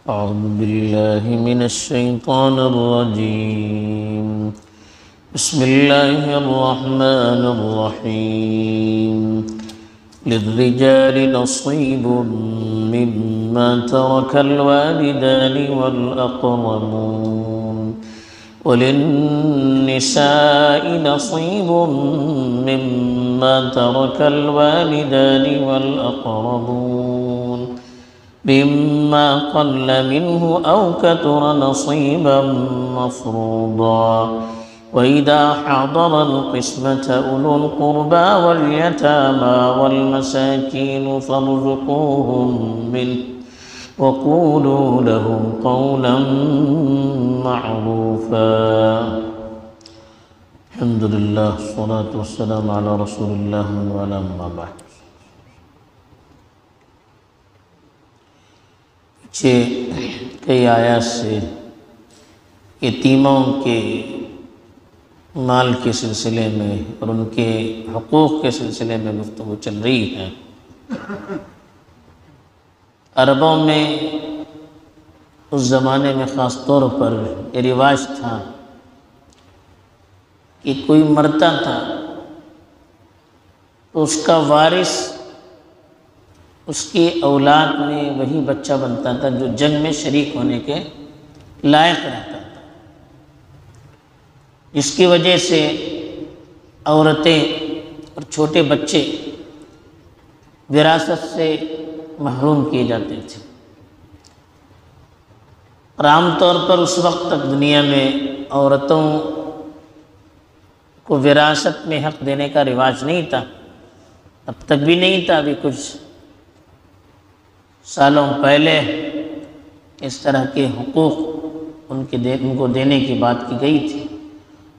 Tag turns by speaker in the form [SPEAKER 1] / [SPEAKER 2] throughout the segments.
[SPEAKER 1] أعوذ بالله من الشيطان الرجيم. بسم الله الرحمن الرحيم. للرجال نصيب مما ترك الوالدان والأقربون وللنساء نصيب مما ترك الوالدان والأقربون مما قل منه أو كثر نصيبا مفروضا وإذا حضر القسمة أولو القربى واليتامى والمساكين فارزقوهم منه وقولوا لهم قولا معروفا. الحمد لله والصلاة والسلام على رسول الله وعلى أما بعد. کئی آیات سے یتیموں کے مال کے سلسلے میں اور ان کے حقوق کے سلسلے میں گفتگو چل رہی ہے. عربوں میں اس زمانے میں خاص طور پر یہ رواج تھا کہ کوئی مرتا تھا تو اس کا وارث اس کی اولاد میں وہی بچہ بنتا تھا جو جنگ میں شریک ہونے کے لائق رہتا تھا، جس کی وجہ سے عورتیں اور چھوٹے بچے وراثت سے محروم کیے جاتے تھے. اور عام طور پر اس وقت تک دنیا میں عورتوں کو وراثت میں حق دینے کا رواج نہیں تھا. اب تک بھی نہیں تھا، ابھی کچھ سالوں پہلے اس طرح کے حقوق ان کو دینے کی بات کی گئی تھی،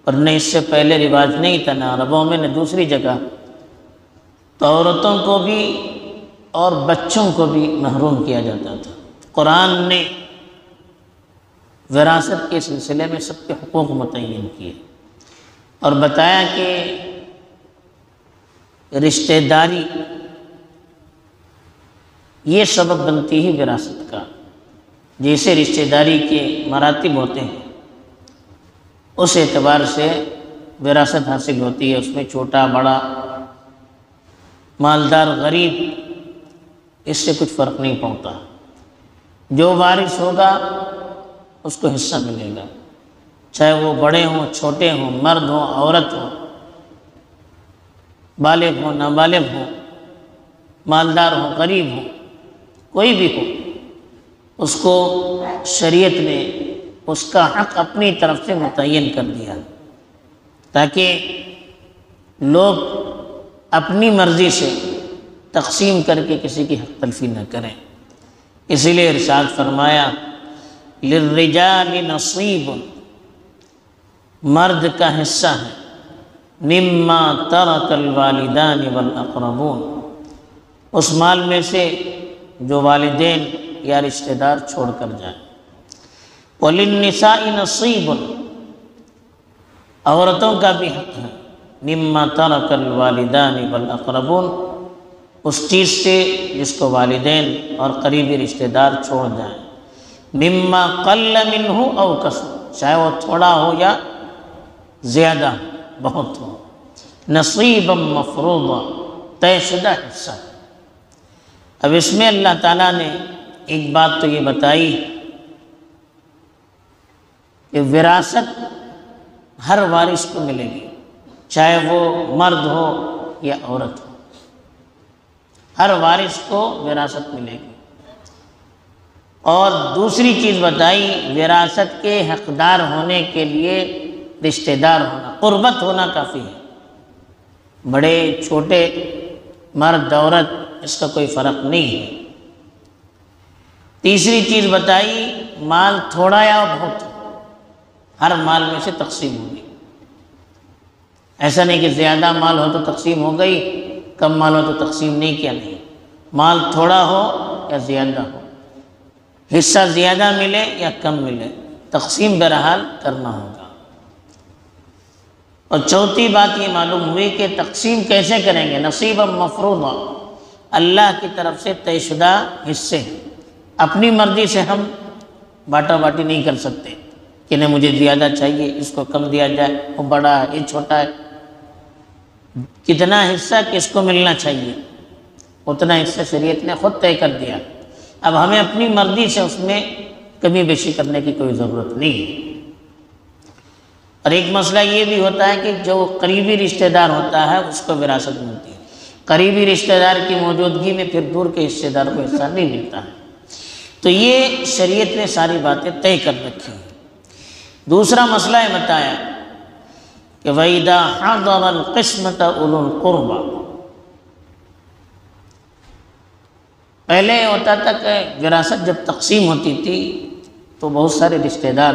[SPEAKER 1] ورنہ اس سے پہلے رواج نہیں تھا، نہ عربوں میں نہ دوسری جگہ. تو عورتوں کو بھی اور بچوں کو بھی محروم کیا جاتا تھا. قرآن نے وراثت کے سلسلے میں سب کے حقوق متعین کیے اور بتایا کہ رشتہ داری یہ سبب بنتی ہے وراثت کا. جیسے رشتہ داری کے مراتب ہوتے ہیں اس اعتبار سے وراثت حاصل ہوتی ہے. اس میں چھوٹا بڑا مالدار غریب اس سے کچھ فرق نہیں پڑتا. جو وارث ہوگا اس کو حصہ ملے گا، چاہے وہ بڑے ہوں چھوٹے ہوں، مرد ہوں عورت ہوں، بالغ ہوں نابالغ ہوں، مالدار ہوں غریب ہوں، کوئی بھی ہو، اس کو شریعت نے اس کا حق اپنی طرف سے متعین کر دیا تاکہ لوگ اپنی مرضی سے تقسیم کر کے کسی کی حق تلفی نہ کریں. اسی لیے ارشاد فرمایا للرجال نصیب، مرد کا حصہ ہے مما ترک الوالدان والاقربون، اس مال میں سے جو والدین یا رشتہ دار چھوڑ کر جائیں. وَلِلنِّسَاءِ نَصِيبٌ، عورتوں کا بھی حق ہے مما ترک الوالدان والاقربون، اس چیز سے جس کو والدین اور قریبی رشتہ دار چھوڑ جائیں. مما قل منہ او کثر، چاہے وہ تھوڑا ہو یا زیادہ بہت ہو. نصیبا مفروضا، طے شدہ حصہ. اب اس میں اللہ تعالیٰ نے ایک بات تو یہ بتائی کہ وراثت ہر وارث کو ملے گی، چاہے وہ مرد ہو یا عورت ہو، ہر وارث کو وراثت ملے گی. اور دوسری چیز بتائی وراثت کے حقدار ہونے کے لیے رشتہ دار ہونا، قربت ہونا کافی ہے. بڑے چھوٹے مرد عورت اس کا کوئی فرق نہیں ہے. تیسری چیز بتائی مال تھوڑا یا بہت ہر مال میں سے تقسیم ہوگی. ایسا نہیں کہ زیادہ مال ہو تو تقسیم ہو گئی، کم مال ہو تو تقسیم نہیں کیا. نہیں، مال تھوڑا ہو یا زیادہ ہو، حصہ زیادہ ملے یا کم ملے، تقسیم بہرحال کرنا ہوگا. اور چوتھی بات یہ معلوم ہوئی کہ تقسیم کیسے کریں گے. نصیبا مفروضا، اللہ کی طرف سے طے شدہ حصے، اپنی مرضی سے ہم باٹا باٹی نہیں کر سکتے کہ نہیں مجھے زیادہ چاہیے، اس کو کم دیا جائے، وہ بڑا ہے یہ چھوٹا ہے۔ کتنا حصہ کس کو ملنا چاہیے اتنا حصہ شریعت نے خود طے کر دیا۔ اب ہمیں اپنی مرضی سے اس میں کمی بیشی کرنے کی کوئی ضرورت نہیں ہے۔ اور ایک مسئلہ یہ بھی ہوتا ہے کہ جو قریبی رشتہ دار ہوتا ہے اس کو وراثت ملتی ہے، قریبی رشتہ دار کی موجودگی میں پھر دور کے رشتہ دار کو حصہ نہیں ملتا ہے۔ تو یہ شریعت نے ساری باتیں طے کر رکھی ہیں۔ دوسرا مسئلہ یہ بتایا کہ وَإِذَا حَضَرَ الْقِسْمَةَ أُولُو الْقُرْبَى، پہلے ہوتا تھا کہ وراثت جب تقسیم ہوتی تھی تو بہت سارے رشتہ دار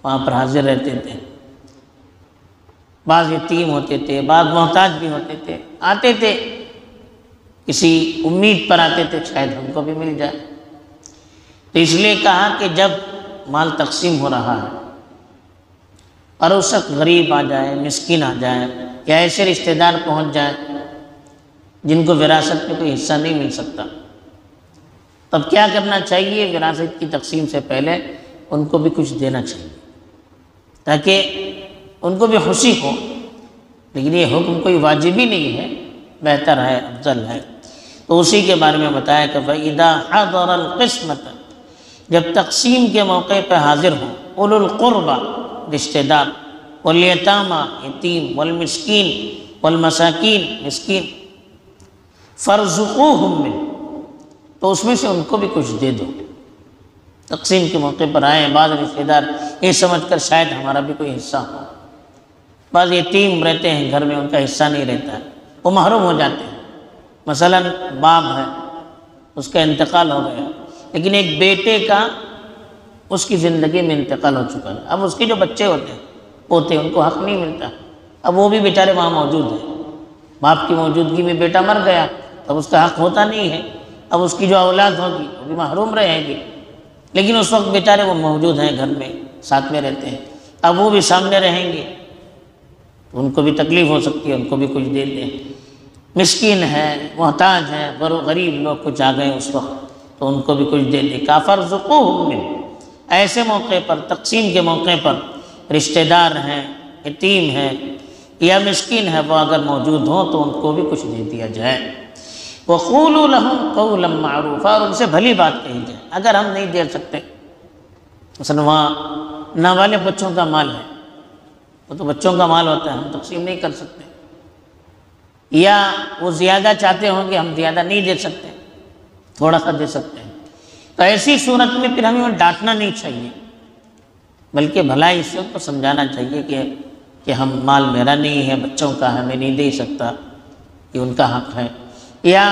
[SPEAKER 1] وہاں پر حاضر رہتے تھے، بعض یتیم ہوتے تھے، بعض محتاج بھی ہوتے تھے، آتے تھے کسی امید پر آتے تھے شاید ہم کو بھی مل جائے۔ تو اس لیے کہا کہ جب مال تقسیم ہو رہا ہے اور اس وقت غریب آ جائے، مسکین آ جائے، یا ایسے رشتہ دار پہنچ جائیں جن کو وراثت میں کوئی حصہ نہیں مل سکتا، تب کیا کرنا چاہیے؟ وراثت کی تقسیم سے پہلے ان کو بھی کچھ دینا چاہیے تاکہ ان کو بھی خوشی ہو۔ لیکن یہ حکم کوئی واجبی نہیں ہے، بہتر ہے، افضل ہے۔ تو اسی کے بارے میں بتایا کہ فَإِذَا حَضَرَ الْقِسْمَةَ، جب تقسیم کے موقع پہ حاضر ہوں، اولو القربہ رشتہ دار، والیتامى یتیم، والمسکین والمساکین مسکین، فَارْزُقُوهُم مِّنْهُ، تو اس میں سے ان کو بھی کچھ دے دو۔ تقسیم کے موقع پر آئے بعض رشتہ دار یہ سمجھ کر شاید ہمارا بھی کوئی حصہ ہو، بعض یتیم رہتے ہیں گھر میں ان کا حصہ نہیں رہتا ہے، وہ محروم ہو جاتے ہیں۔ مثلا باپ ہے، اس کا انتقال ہو گیا، لیکن ایک بیٹے کا اس کی زندگی میں انتقال ہو چکا ہے، اب اس کے جو بچے ہوتے ہیں پوتے، ان کو حق نہیں ملتا، اب وہ بھی بیچارے وہاں موجود ہیں، باپ کی موجودگی میں بیٹا مر گیا اب اس کا حق ہوتا نہیں ہے، اب اس کی جو اولاد ہوگی وہ بھی محروم رہیں گی، لیکن اس وقت بیچارے وہ موجود ہیں گھر میں، ساتھ میں رہتے ہیں، اب وہ بھی سامنے رہیں گے تو ان کو بھی تکلیف ہو سکتی ہے، ان کو بھی کچھ دے دیں۔ مسکین ہے، محتاج ہے، غریب لوگ کچھ آ گئے اس وقت تو ان کو بھی کچھ دے دیں۔ فَارْزُقُوهُم مِّنْهُ، ایسے موقع پر، تقسیم کے موقع پر رشتہ دار ہیں، یتیم ہیں یا مسکین ہے، وہ اگر موجود ہوں تو ان کو بھی کچھ دے دیا جائے۔ وَقُولُوا لَهُمْ قَوْلًا مَّعْرُوفًا، اور ان سے بھلی بات کہی جائے۔ اگر ہم نہیں دے سکتے، مثلا وہاں نابالغ بچوں کا مال ہے، وہ تو بچوں کا مال ہوتا ہے، ہم تقسیم نہیں کر سکتے، یا وہ زیادہ چاہتے ہوں گے ہم زیادہ نہیں دے سکتے، تھوڑا سا دے سکتے ہیں، تو ایسی صورت میں پھر ہمیں ڈانٹنا نہیں چاہیے، بلکہ بھلائی سے ان کو سمجھانا چاہیے کہ ہم مال میرا نہیں ہے، بچوں کا ہے، میں نہیں دے سکتا، یہ ان کا حق ہے، یا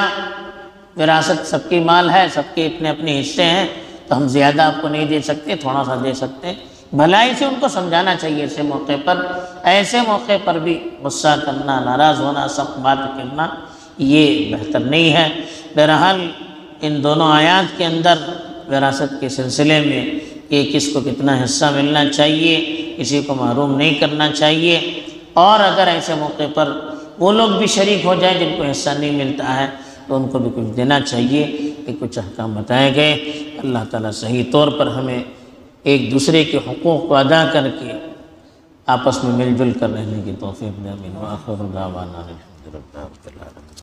[SPEAKER 1] وراثت سب کی مال ہے، سب کے اپنے اپنے حصے ہیں، تو ہم زیادہ آپ کو نہیں دے سکتے، تھوڑا سا دے سکتے ہیں۔ بھلائی سے ان کو سمجھانا چاہیے ایسے موقع پر۔ ایسے موقع پر بھی غصہ کرنا، ناراض ہونا، سخت بات کرنا یہ بہتر نہیں ہے۔ بہرحال ان دونوں آیات کے اندر وراثت کے سلسلے میں کہ کس کو کتنا حصہ ملنا چاہیے، کسی کو محروم نہیں کرنا چاہیے، اور اگر ایسے موقع پر وہ لوگ بھی شریک ہو جائیں جن کو حصہ نہیں ملتا ہے تو ان کو بھی کچھ دینا چاہیے۔ کہ کچھ احکام بتائے گئے۔ اللہ تعالیٰ صحیح طور پر ہمیں ایک دوسرے کے حقوق کو ادا کر کے آپس میں مل جل کر رہنے کی توفیق دے۔ آمین۔ وآخر دعوانا الحمد للہ رب العالمین۔